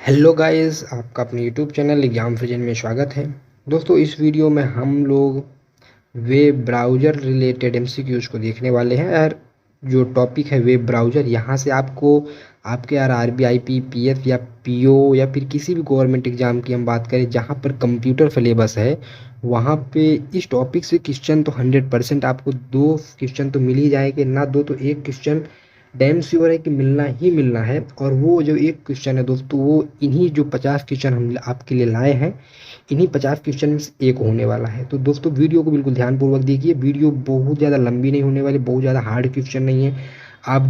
Hello guys, आपका अपने YouTube channel exam vision में स्वागत है। दोस्तों, इस वीडियो में हम लोग वेब ब्राउज़र रिलेटेड एमसीक्यूज को देखने वाले हैं। और जो टॉपिक है वेब ब्राउज़र, यहाँ से आपको आपके आरआरबी, आईपीपीएस या पीओ या फिर किसी भी गवर्नमेंट एग्जाम की हम बात करें जहाँ पर कंप्यूटर सिलेबस है, वहाँ पे इस टॉपिक से क्वेश्चन तो 100% आपको 2 क्वेश्चन तो मिल ही जाएंगे, ना 2 तो 1 क्वेश्चन डैम श्योर है कि मिलना ही मिलना है। और वो जो 1 क्वेश्चन है दोस्तों, वो इन्हीं जो 50 क्वेश्चन हम आपके लिए लाए हैं, इन्हीं 50 क्वेश्चन में से एक होने वाला है। तो दोस्तों, वीडियो को बिल्कुल ध्यानपूर्वक देखिए। वीडियो बहुत ज़्यादा लंबी नहीं होने वाली, बहुत ज़्यादा हार्ड क्वेश्चन नहीं है। आप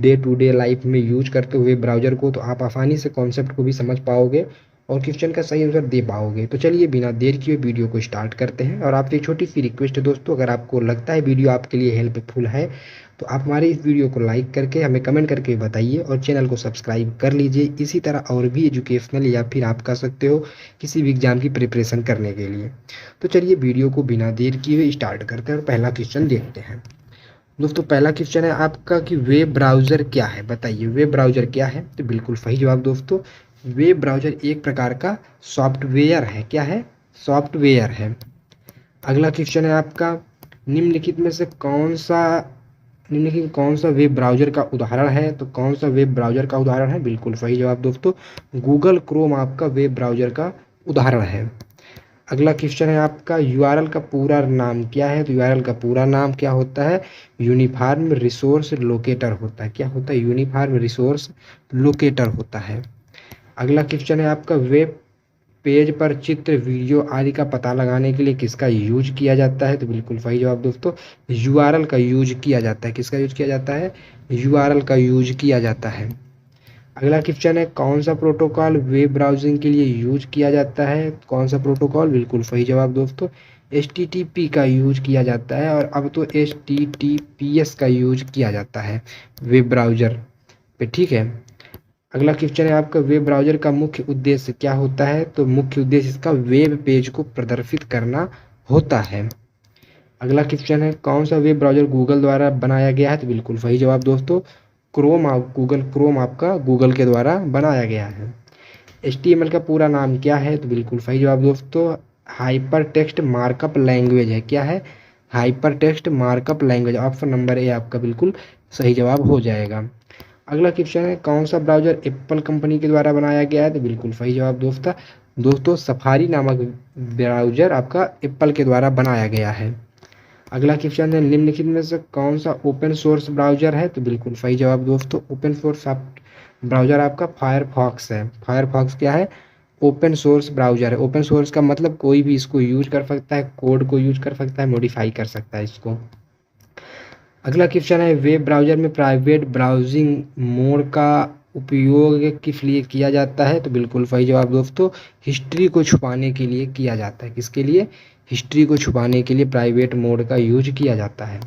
डे टू डे लाइफ में यूज करते हुए ब्राउज़र को, तो आप आसानी से कॉन्सेप्ट को भी समझ पाओगे और क्वेश्चन का सही आंसर दे पाओगे। तो चलिए बिना देर किए वीडियो को स्टार्ट करते हैं। और आपसे एक छोटी सी रिक्वेस्ट है दोस्तों, अगर आपको लगता है वीडियो आपके लिए हेल्पफुल है, तो आप हमारे इस वीडियो को लाइक करके हमें कमेंट करके बताइए और चैनल को सब्सक्राइब कर लीजिए। इसी तरह और भी एजुकेशनल या फिर आप कह सकते हो किसी भी एग्जाम की प्रिपरेशन करने के लिए। तो चलिए वीडियो को बिना देर किए स्टार्ट करते हैं और पहला क्वेश्चन देखते हैं। दोस्तों, पहला क्वेश्चन है आपका कि वेब ब्राउज़र क्या है, बताइए वेब ब्राउज़र क्या है। तो बिल्कुल सही जवाब दोस्तों, वेब ब्राउज़र एक प्रकार का सॉफ्टवेयर है। क्या है? सॉफ्टवेयर है। अगला क्वेश्चन है आपका, निम्नलिखित में से कौन सा वेब ब्राउज़र का उदाहरण है। तो कौन सा वेब ब्राउज़र का उदाहरण है? बिल्कुल सही जवाब दोस्तों, गूगल क्रोम आपका वेब ब्राउज़र का उदाहरण है। अगला क्वेश्चन है आपका, यूआरएल का पूरा नाम क्या है। तो यूआरएल का पूरा नाम क्या होता है? यूनिफॉर्म रिसोर्स लोकेटर होता है। क्या होता है? यूनिफॉर्म रिसोर्स लोकेटर होता है। अगला क्वेश्चन है आपका, वेब पेज पर चित्र, वीडियो आदि का पता लगाने के लिए किसका यूज किया जाता है। तो बिल्कुल सही जवाब दोस्तों, यूआरएल का यूज किया जाता है। किसका यूज किया जाता है? यूआरएल का यूज किया जाता है। अगला क्वेश्चन है, कौन सा प्रोटोकॉल वेब ब्राउजिंग के लिए यूज किया जाता है। कौन सा प्रोटोकॉल? बिल्कुल सही जवाब दोस्तों, HTTP का यूज किया जाता है। और अब तो HTTPS का यूज किया जाता है वेब ब्राउज़र पे। ठीक है। अगला क्वेश्चन है आपका, वेब ब्राउज़र का मुख्य उद्देश्य क्या होता है। तो मुख्य उद्देश्य इसका वेब पेज को प्रदर्शित करना होता है। अगला क्वेश्चन है, कौन सा वेब ब्राउज़र गूगल द्वारा बनाया गया है। तो बिल्कुल सही जवाब दोस्तों, गूगल क्रोम आपका गूगल के द्वारा बनाया गया है। HTML का पूरा नाम क्या है। तो बिल्कुल सही जवाब दोस्तों, हाइपर टेक्स्ट मार्कअप लैंग्वेज है। क्या है? Hyper text markup language. Option number A आपका बिल्कुल सही जवाब हो जाएगा। अगला क्वेश्चन है, कौन सा ब्राउज़र एप्पल कंपनी के द्वारा बनाया गया है। तो बिल्कुल सही जवाब दोस्तों सफारी नामक ब्राउज़र आपका एप्पल के द्वारा बनाया गया है। अगला क्वेश्चन है, निम्नलिखित में से कौन सा ओपन सोर्स ब्राउज़र है। तो बिल्कुल सही जवाब दोस्तों, ओपन सोर्स ब्राउज़र आपका फायरफॉक्स है। फायरफॉक्स क्या है? ओपन सोर्स ब्राउज़र है। ओपन सोर्स का मतलब कोई भी इसको यूज कर सकता है, कोड को यूज कर सकता है, मॉडिफाई कर सकता है इसको। अगला क्वेश्चन है, वेब ब्राउज़र में प्राइवेट ब्राउजिंग मोड का उपयोग किस लिए किया जाता है। तो बिल्कुल सही जवाब दोस्तों, हिस्ट्री को छुपाने के लिए किया जाता है। किसके लिए? हिस्ट्री को छुपाने के लिए प्राइवेट मोड का यूज किया जाता है।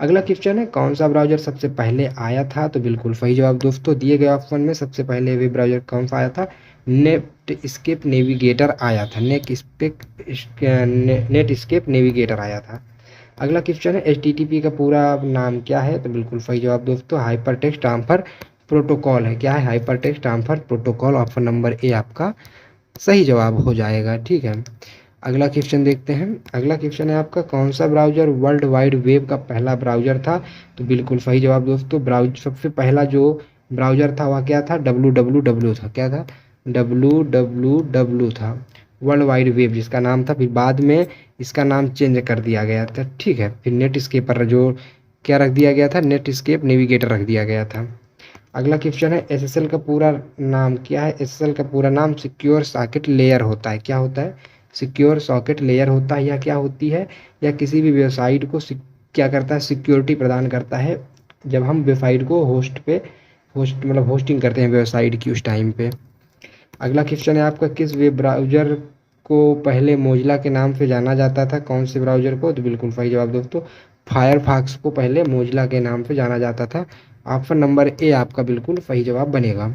अगला क्वेश्चन है, कौन सा ब्राउज़र सबसे पहले आया था। तो बिल्कुल सही जवाब दोस्तों, दिए गए ऑप्शन में सबसे पहले वेब ब्राउज़र कौन सा आया था? नेट नेविगेटर आया था। नेट स्केप नेविगेटर आया था। अगला क्वेश्चन है, HTTP का पूरा नाम क्या है। तो बिल्कुल सही जवाब दोस्तों, हाइपर टेक्स्ट ट्रांसफर प्रोटोकॉल है। क्या है? Hyper text transfer protocol. Option number A आपका सही जवाब हो जाएगा। ठीक है। अगला क्वेश्चन देखते हैं। अगला क्वेश्चन है आपका, कौन सा ब्राउज़र वर्ल्ड वाइड वेब का पहला ब्राउज़र था। तो बिल्कुल सही जवाब दोस्तों, सबसे पहला जो ब्राउज़र था वह क्या था? www था। क्या था? www था, वर्ल्ड वाइड वेब जिसका नाम था। फिर बाद में इसका नाम चेंज कर दिया गया था। ठीक है। फिर नेट स्केप पर जो क्या रख दिया गया था? नेट स्केप नेविगेटर रख दिया गया था। अगला क्वेश्चन है, SSL का पूरा नाम क्या है। SSL का पूरा नाम सिक्योर सॉकेट लेयर होता है। क्या होता है? सिक्योर सॉकेट लेयर होता है। या क्या होती है? या किसी भी वेबसाइट को क्या करता है? सिक्योरिटी प्रदान करता है। जब हम वेबसाइट को होस्टिंग करते हैं वेबसाइट की, उस टाइम पे। अगला क्वेश्चन है आपका, किस वेब ब्राउज़र को पहले मोजिला के नाम से जाना जाता था। कौन से ब्राउज़र को? तो बिल्कुल सही जवाब दोस्तों, फायरफॉक्स को पहले मोजिला के नाम से जाना जाता था। ऑप्शन नंबर ए आपका बिल्कुल सही जवाब बनेगा।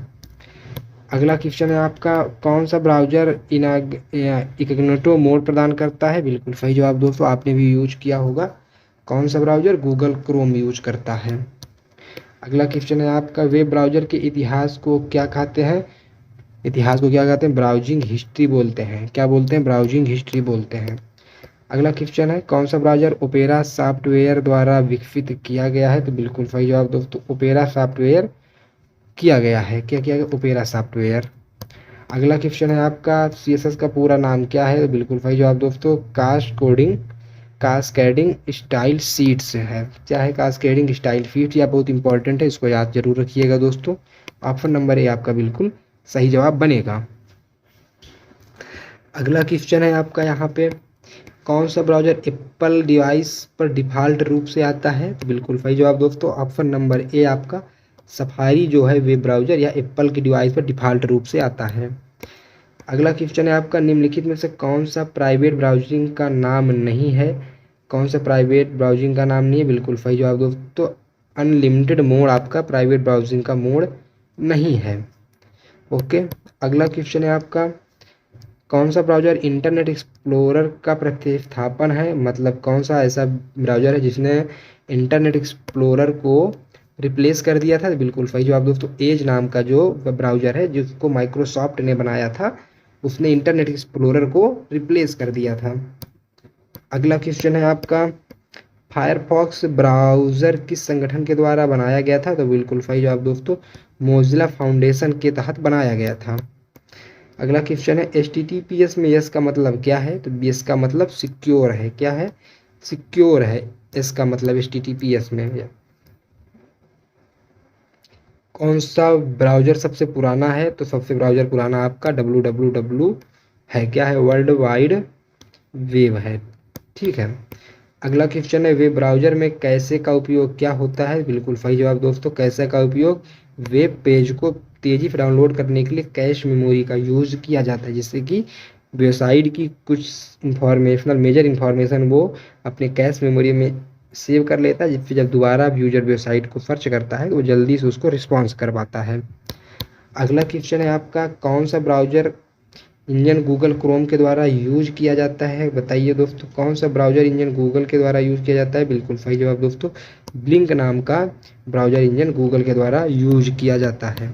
अगला क्वेश्चन है आपका, कौन सा ब्राउज़र इनकॉग्निटो मोड प्रदान करता है। बिल्कुल सही जवाब दोस्तों, आपने भी यूज किया होगा। कौन सा ब्राउज़र? गूगल क्रोम यूज करता है। अगला क्वेश्चन है आपका, वेब ब्राउज़र के इतिहास को क्या कहते हैं। इतिहास को क्या कहते हैं? ब्राउजिंग हिस्ट्री बोलते हैं। क्या बोलते हैं? ब्राउजिंग हिस्ट्री बोलते हैं। अगला क्वेश्चन है, कौन सा ब्राउज़र ओपेरा सॉफ्टवेयर द्वारा विकसित किया गया है? तो बिल्कुल सही जवाब दोस्तों, ओपेरा सॉफ्टवेयर किया गया है। क्या किया गया? Opera software. अगला क्वेश्चन है आपका, सीएसएस का पूरा नाम क्या है? तो बिल्कुल सही जवाब दोस्तों, कास्केडिंग स्टाइल शीट्स है। क्या है? Cascading style sheets. यह बहुत इंपॉर्टेंट है, इसको याद जरूर रखिएगा दोस्तों। ऑप्शन नंबर ए आपका बिल्कुल सही जवाब बनेगा। अगला क्वेश्चन है आपका यहाँ पे, कौन सा ब्राउज़र एप्पल डिवाइस पर डिफ़ॉल्ट रूप से आता है? तो बिल्कुल सही जवाब दोस्तों, ऑप्शन नंबर ए आपका सफारी जो है वेब ब्राउज़र या एप्पल की डिवाइस पर डिफ़ॉल्ट रूप से आता है। अगला क्वेश्चन है आपका, निम्नलिखित में से कौन सा प्राइवेट ब्राउजिंग का नाम नहीं है? कौन सा प्राइवेट ब्राउजिंग का नाम नहीं है? बिल्कुल सही जवाब दोस्तों, अनलिमिटेड मोड आपका प्राइवेट ब्राउजिंग का मोड नहीं है। ओके। अगला क्वेश्चन है आपका, कौन सा ब्राउज़र इंटरनेट एक्सप्लोरर का प्रतिस्थापन है? मतलब कौन सा ऐसा ब्राउज़र है जिसने इंटरनेट एक्सप्लोरर को रिप्लेस कर दिया था? तो बिल्कुल सही जवाब दोस्तों, एज नाम का जो ब्राउज़र है जिसको माइक्रोसॉफ्ट ने बनाया था, उसने इंटरनेट एक्सप्लोरर को रिप्लेस कर दिया था। अगला क्वेश्चन है आपका, फायरफॉक्स ब्राउज़र किस संगठन के द्वारा बनाया गया था? तो बिल्कुल सही जवाब दोस्तों, मोजिला फाउंडेशन के तहत बनाया गया था। अगला क्वेश्चन है, HTTPS में यस का मतलब क्या है? तो यस का मतलब सिक्योर है। क्या है? सिक्योर है एस का मतलब HTTPS में। कौन सा ब्राउज़र सबसे पुराना है? तो सबसे ब्राउज़र पुराना आपका www है। क्या है? वर्ल्ड वाइड वेब है। ठीक है। अगला क्वेश्चन है, वेब ब्राउज़र में कैसे का उपयोग क्या होता है? बिल्कुल सही जवाब दोस्तों, कैसे का उपयोग वेब पेज को तेज़ी से डाउनलोड करने के लिए कैश मेमोरी का यूज़ किया जाता है, जिससे कि वेबसाइट की कुछ मेजर इंफॉर्मेशन वो अपने कैश मेमोरी में सेव कर लेता है, जिससे जब दोबारा यूजर वेबसाइट को सर्च करता है तो वो जल्दी से उसको रिस्पॉन्स कर पाता है। अगला क्वेश्चन है आपका, कौन सा ब्राउज़र इंजन गूगल क्रोम के द्वारा यूज किया जाता है? बताइए दोस्तों, कौन सा ब्राउज़र इंजन गूगल के द्वारा यूज किया जाता है? बिल्कुल सही जवाब दोस्तों, ब्लिंक नाम का ब्राउज़र इंजन गूगल के द्वारा यूज किया जाता है।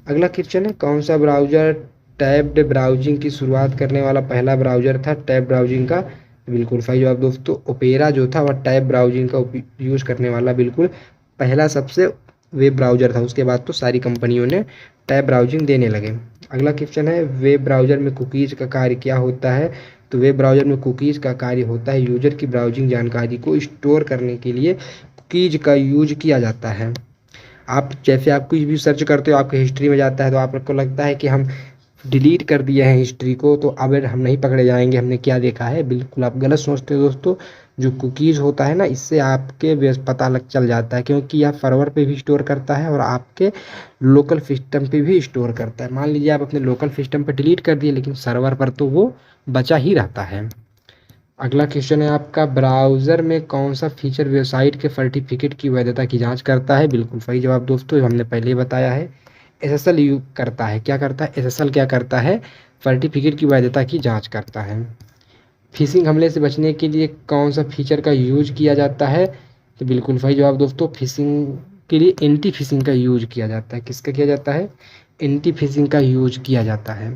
अगला क्वेश्चन है, कौन सा ब्राउज़र टैब्ड ब्राउजिंग की शुरुआत करने वाला पहला ब्राउज़र था टैब ब्राउजिंग का? बिल्कुल सही जवाब दोस्तों, ओपेरा जो था वह टैब ब्राउजिंग का यूज़ करने वाला बिल्कुल पहला सबसे वेब ब्राउज़र था। उसके बाद तो सारी कंपनियों ने टैब ब्राउजिंग देने लगे। अगला क्वेश्चन है, वेब ब्राउज़र में कुकीज़ का कार्य क्या होता है? तो वेब ब्राउज़र में कुकीज़ का कार्य होता है यूजर की ब्राउजिंग जानकारी को स्टोर करने के लिए कुकीज़ का यूज किया जाता है। आप जैसे आप कुछ भी सर्च करते हो, आपके हिस्ट्री में जाता है, तो आपको लगता है कि हम डिलीट कर दिए हैं हिस्ट्री को, तो अब हम नहीं पकड़े जाएंगे, हमने क्या देखा है। बिल्कुल आप गलत सोचते हो दोस्तों। जो कुकीज़ होता है ना, इससे आपके पता लग चल जाता है, क्योंकि यह सर्वर पे भी स्टोर करता है और आपके लोकल सिस्टम पे भी स्टोर करता है। मान लीजिए आप अपने लोकल सिस्टम पर डिलीट कर दिए, लेकिन सर्वर पर तो वो बचा ही रहता है। अगला क्वेश्चन है आपका, ब्राउज़र में कौन सा फीचर वेबसाइट के सर्टिफिकेट की वैधता की जांच करता है? बिल्कुल सही जवाब दोस्तों, हमने पहले ही बताया है, SSL यू करता है। क्या करता है? SSL क्या करता है? सर्टिफिकेट की वैधता की जांच करता है। फिशिंग हमले से बचने के लिए कौन सा फीचर का यूज किया जाता है? तो बिल्कुल सही जवाब दोस्तों, फिशिंग के लिए एंटी फिशिंग का यूज किया जाता है। किसका किया जाता है? एंटी फिशिंग का यूज किया जाता है।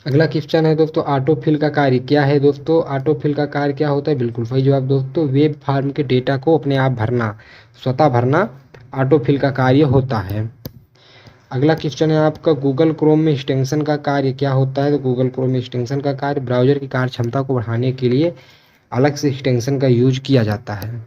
अगला क्वेश्चन है दोस्तों, ऑटोफिल का कार्य क्या है? दोस्तों ऑटोफिल का कार्य क्या होता है? बिल्कुल सही जवाब दोस्तों, वेब फॉर्म के डेटा को अपने आप भरना, स्वतः भरना ऑटोफिल का कार्य होता है। अगला क्वेश्चन है आपका, गूगल क्रोम में एक्सटेंशन का कार्य क्या होता है? तो गूगल क्रोम में एक्सटेंशन का कार्य ब्राउज़र की कार्य क्षमता को बढ़ाने के लिए अलग से एक्सटेंशन का यूज किया जाता है।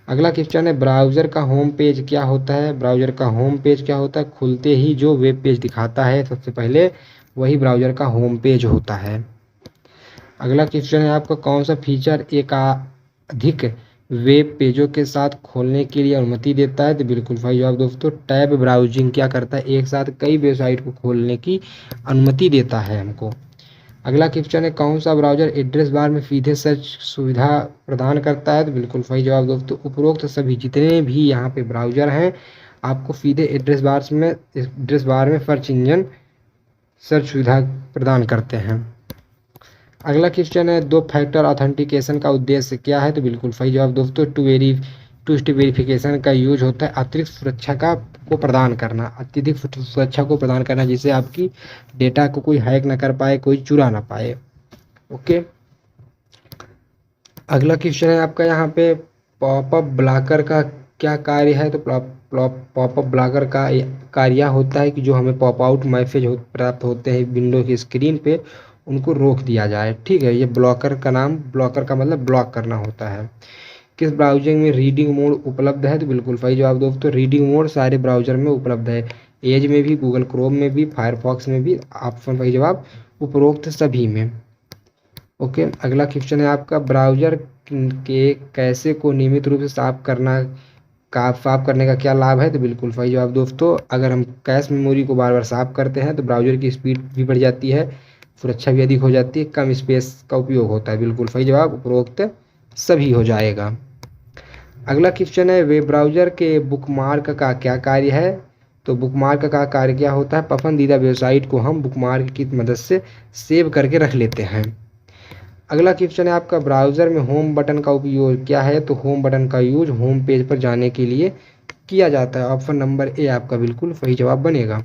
अगला क्वेश्चन है, ब्राउज़र का होम पेज क्या होता है? ब्राउज़र का होम पेज क्या होता है? खुलते ही जो वेब पेज दिखाता है सबसे पहले, वही ब्राउज़र का होम पेज होता है। अगला क्वेश्चन है आपका, कौन सा फीचर एकाधिक वेब पेजों के साथ खोलने के लिए अनुमति देता है? तो बिल्कुल सही जवाब दोस्तों, टैब ब्राउजिंग क्या करता है? एक साथ कई वेबसाइट को खोलने की अनुमति देता है हमको। अगला क्वेश्चन है, कौन सा ब्राउज़र एड्रेस बार में सीधे सर्च सुविधा प्रदान करता है? तो बिल्कुल सही जवाब दोस्तों, उपरोक्त सभी जितने भी यहाँ पे ब्राउज़र हैं, आपको सीधे एड्रेस बार में सर्च इंजन सर्च सुविधा प्रदान करते हैं। अगला क्वेश्चन है, दो फैक्टर ऑथेंटिकेशन का उद्देश्य क्या है? तो बिल्कुल सही जवाब दोस्तों, टू टू स्टेप वेरिफिकेशन का यूज होता है अतिरिक्त सुरक्षा का को प्रदान करना, अत्यधिक सुरक्षा को प्रदान करना, जिससे आपकी डेटा को कोई हैक ना कर पाए, कोई चुरा ना पाए। ओके, अगला क्वेश्चन है आपका यहाँ पे पॉपअप ब्लॉकर का क्या कार्य है। तो पॉपअप ब्लॉकर का कार्य होता है कि जो हमें पॉप आउट मैसेज प्राप्त होते हैं विंडो की स्क्रीन पे, उनको रोक दिया जाए। ठीक है, ये ब्लॉकर का नाम, ब्लॉकर का मतलब ब्लॉक करना होता है। किस ब्राउज़र में रीडिंग मोड उपलब्ध है। तो बिल्कुल सही जवाब दोस्तों, रीडिंग मोड सारे ब्राउज़र में उपलब्ध है। एज में भी, गूगल क्रोम में भी, फायरफॉक्स में भी। ऑप्शन सही जवाब उपरोक्त सभी में। ओके, अगला क्वेश्चन है आपका ब्राउज़र के कैशे को नियमित रूप से साफ करने का क्या लाभ है। तो बिल्कुल सही जवाब दोस्तों, अगर हम कैश मेमोरी को बार बार साफ करते हैं तो ब्राउज़र की स्पीड भी बढ़ जाती है, सुरक्षा भी अधिक हो जाती है, कम स्पेस का उपयोग होता है। बिल्कुल सही जवाब उपरोक्त सभी हो जाएगा। अगला क्वेश्चन है वेब ब्राउज़र के बुकमार्क का क्या कार्य है। तो बुकमार्क का कार्य क्या होता है, पसंदीदा वेबसाइट को हम बुकमार्क की मदद से सेव करके रख लेते हैं। अगला क्वेश्चन है आपका ब्राउज़र में होम बटन का उपयोग क्या है। तो होम बटन का यूज होम पेज पर जाने के लिए किया जाता है। ऑप्शन नंबर ए आपका बिल्कुल सही जवाब बनेगा।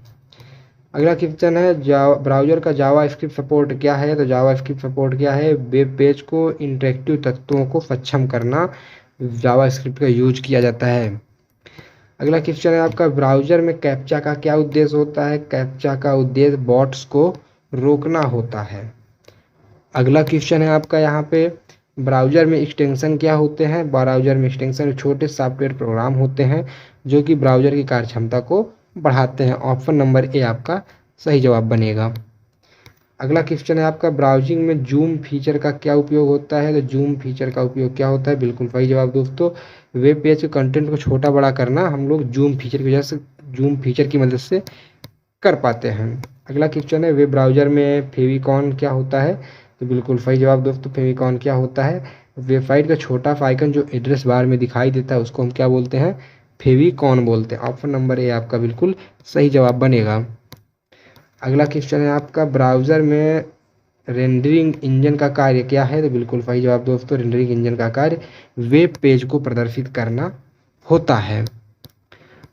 अगला क्वेश्चन है ब्राउज़र का जावास्क्रिप्ट सपोर्ट क्या है। तो जावास्क्रिप्ट सपोर्ट क्या है, वेब पेज को इंटरेक्टिव तत्वों को सक्षम करना जावास्क्रिप्ट का यूज किया जाता है। अगला क्वेश्चन है आपका ब्राउज़र में कैप्चा का क्या उद्देश्य होता है। कैप्चा का उद्देश्य बॉट्स को रोकना होता है। अगला क्वेश्चन है आपका यहाँ पे ब्राउज़र में एक्सटेंशन क्या होते हैं। ब्राउज़र में एक्सटेंशन छोटे सॉफ्टवेयर प्रोग्राम होते हैं जो कि ब्राउज़र की कार्यक्षमता को बढ़ाते हैं। ऑप्शन नंबर ए आपका सही जवाब बनेगा। अगला क्वेश्चन है आपका ब्राउजिंग में जूम फीचर का क्या उपयोग होता है। तो जूम फीचर का उपयोग क्या होता है, बिल्कुल सही जवाब दोस्तों, वेब पेज के कंटेंट को छोटा बड़ा करना हम लोग जूम फीचर की वजह से, जूम फीचर की मदद से कर पाते हैं। अगला क्वेश्चन है वेब ब्राउज़र में फेविकॉन क्या होता है। तो बिल्कुल सही जवाब दोस्तों, फेविकॉन क्या होता है, वेबसाइट का छोटा सा आइकन जो एड्रेस बार में दिखाई देता है उसको हम क्या बोलते हैं, फेविकॉन बोलते हैं। ऑप्शन नंबर ए आपका बिल्कुल सही जवाब बनेगा। अगला क्वेश्चन है आपका ब्राउज़र में रेंडरिंग इंजन का कार्य क्या है। तो बिल्कुल सही जवाब दोस्तों, रेंडरिंग इंजन का कार्य वेब पेज को प्रदर्शित करना होता है।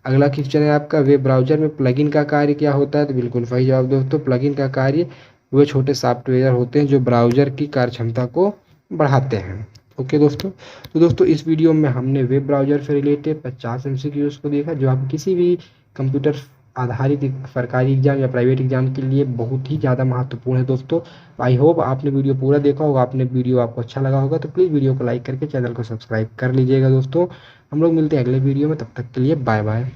अगला क्वेश्चन है आपका वेब ब्राउज़र में प्लगइन का कार्य क्या होता है। तो बिल्कुल सही जवाब दोस्तों, प्लगइन का कार्य वे छोटे सॉफ्टवेयर होते हैं जो ब्राउज़र की कार्यक्षमता को बढ़ाते हैं। ओके दोस्तों, तो दोस्तों इस वीडियो में हमने वेब ब्राउज़र से रिलेटेड 50 MCQs को देखा जो आप किसी भी कंप्यूटर आधारित सरकारी एग्जाम या प्राइवेट एग्जाम के लिए बहुत ही ज़्यादा महत्वपूर्ण है दोस्तों। आई होप आपने वीडियो पूरा देखा होगा, आपने वीडियो आपको अच्छा लगा होगा, तो प्लीज़ वीडियो को लाइक करके चैनल को सब्सक्राइब कर लीजिएगा दोस्तों। हम लोग मिलते हैं अगले वीडियो में, तब तक के लिए बाय बाय।